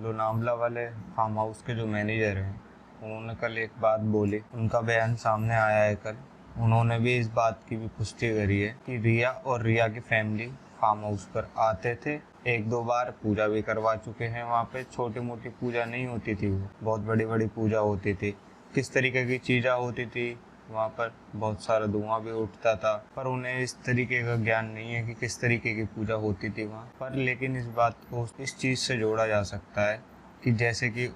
लोनावला वाले farm house के जो मैनेजर हैं, उन्होंने कल एक बात बोली, उनका बयान सामने आया है कल। उन्होंने भी इस बात की भी पुष्टि करी है कि रिया और रिया की फैमिली फार्म हाउस पर आते थे, एक दो बार पूजा भी करवा चुके हैं। वहाँ पे छोटी मोटी पूजा नहीं होती थी, वो बहुत बड़ी बड़ी पूजा होती थी। किस तरीके की चीज़ें होती थी वहाँ पर, बहुत सारा धुआं भी उठता था, पर उन्हें इस तरीके का ज्ञान नहीं है कि किस तरीके की पूजा होती थी वहाँ पर। लेकिन इस बात को इस चीज़ से जोड़ा जा सकता है कि जैसे कि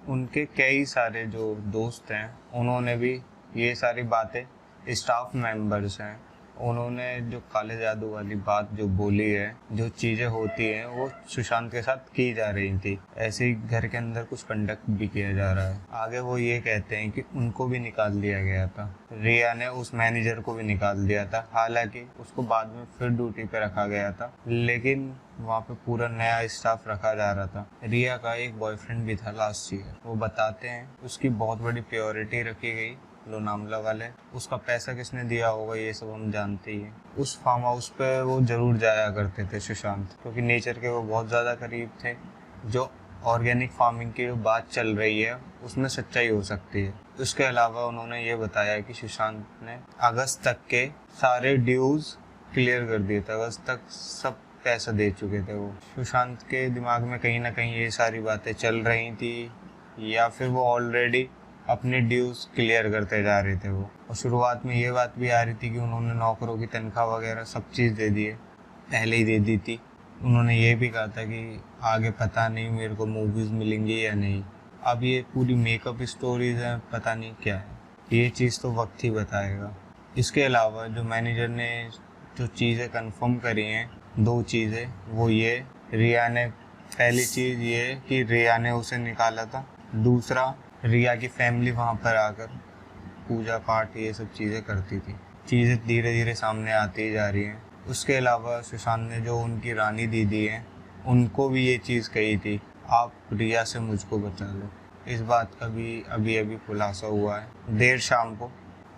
उनके कई सारे जो दोस्त हैं, उन्होंने भी ये सारी बातें, स्टाफ मेंबर्स हैं, उन्होंने जो काले जादू वाली बात जो बोली है, जो चीज़ें होती हैं वो सुशांत के साथ की जा रही थी। ऐसे ही घर के अंदर कुछ कंडक्ट भी किया जा रहा है। आगे वो ये कहते हैं कि उनको भी निकाल दिया गया था, रिया ने उस मैनेजर को भी निकाल दिया था। हालांकि उसको बाद में फिर ड्यूटी पे रखा गया था, लेकिन वहाँ पे पूरा नया स्टाफ रखा जा रहा था। रिया का एक बॉयफ्रेंड भी था लास्ट ईयर। वो बताते हैं उसकी बहुत बड़ी प्योरिटी रखी गई लोनावला वाले। उसका पैसा किसने दिया होगा ये सब हम जानते ही हैं। उस फार्म हाउस पे वो जरूर जाया करते थे सुशांत, क्योंकि नेचर के वो बहुत ज़्यादा करीब थे। जो ऑर्गेनिक फार्मिंग की जो बात चल रही है उसमें सच्चाई हो सकती है। उसके अलावा उन्होंने ये बताया कि सुशांत ने अगस्त तक के सारे ड्यूज क्लियर कर दिए थे। अगस्त तक सब पैसा दे चुके थे वो। सुशांत के दिमाग में कहीं ना कहीं ये सारी बातें चल रही थी, या फिर वो ऑलरेडी अपने ड्यूज क्लियर करते जा रहे थे वो। और शुरुआत में ये बात भी आ रही थी कि उन्होंने नौकरों की तनख्वाह वगैरह सब चीज़ दे दी है, पहले ही दे दी थी। उन्होंने ये भी कहा था कि आगे पता नहीं मेरे को मूवीज़ मिलेंगी या नहीं। अब ये पूरी मेकअप स्टोरीज हैं, पता नहीं क्या है, ये चीज़ तो वक्त ही बताएगा। इसके अलावा जो मैनेजर ने जो चीज़ें कंफर्म करी हैं, दो चीज़ें, वो ये, रिया ने, पहली चीज़ ये कि रिया ने उसे निकाला था। दूसरा, रिया की फैमिली वहाँ पर आकर पूजा पाठ ये सब चीज़ें करती थी। चीज़ें धीरे धीरे सामने आती ही जा रही हैं। उसके अलावा सुशांत ने जो उनकी रानी दीदी हैं, उनको भी ये चीज़ कही थी, आप रिया से मुझको बचा लो। इस बात का भी अभी अभी खुलासा हुआ है। देर शाम को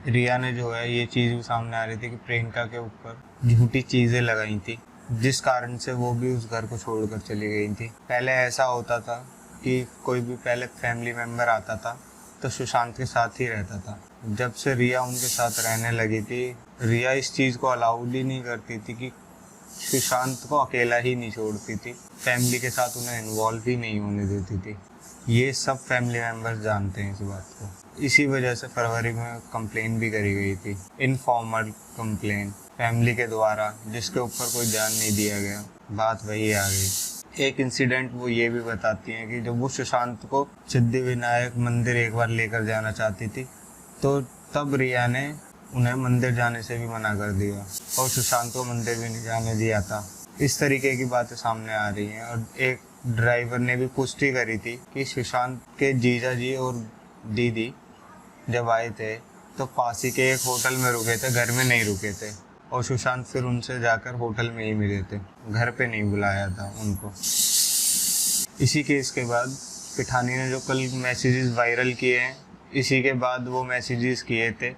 रिया ने जो है ये चीज़ भी सामने आ रही थी कि प्रियंका के ऊपर झूठी चीज़ें लगाई थी, जिस कारण से वो भी उस घर को छोड़कर चली गई थी। पहले ऐसा होता था कि कोई भी पहले फैमिली मेम्बर आता था तो सुशांत के साथ ही रहता था। जब से रिया उनके साथ रहने लगी थी, रिया इस चीज़ को अलाउड ही नहीं करती थी कि सुशांत को अकेला ही नहीं छोड़ती थी, फैमिली के साथ उन्हें इन्वॉल्व ही नहीं होने देती थी। ये सब फैमिली मेम्बर्स जानते हैं इस बात को। इसी वजह से फरवरी में कंप्लेन भी करी गई थी, इनफॉर्मल कंप्लेन फैमिली के द्वारा, जिसके ऊपर कोई ध्यान नहीं दिया गया। बात वही आ गई। एक इंसिडेंट वो ये भी बताती हैं कि जब वो सुशांत को सिद्धि विनायक मंदिर एक बार लेकर जाना चाहती थी, तो तब रिया ने उन्हें मंदिर जाने से भी मना कर दिया और सुशांत को मंदिर भी नहीं जाने दिया था। इस तरीके की बातें सामने आ रही हैं। और एक ड्राइवर ने भी पुष्टि करी थी कि सुशांत के जीजा जी और दीदी जब आए थे तो पासी के एक होटल में रुके थे, घर में नहीं रुके थे, और सुशांत फिर उनसे जाकर होटल में ही मिले थे, घर पे नहीं बुलाया था उनको। इसी केस के बाद पिठानी ने जो कल मैसेजेस वायरल किए हैं, इसी के बाद वो मैसेजेस किए थे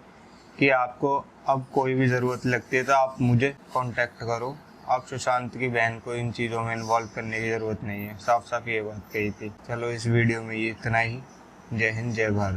कि आपको अब कोई भी ज़रूरत लगती है तो आप मुझे कांटेक्ट करो, आप सुशांत की बहन को इन चीज़ों में इन्वॉल्व करने की ज़रूरत नहीं है। साफ साफ ये बात कही थी। चलो इस वीडियो में ये इतना ही। जय हिंद, जय भारत।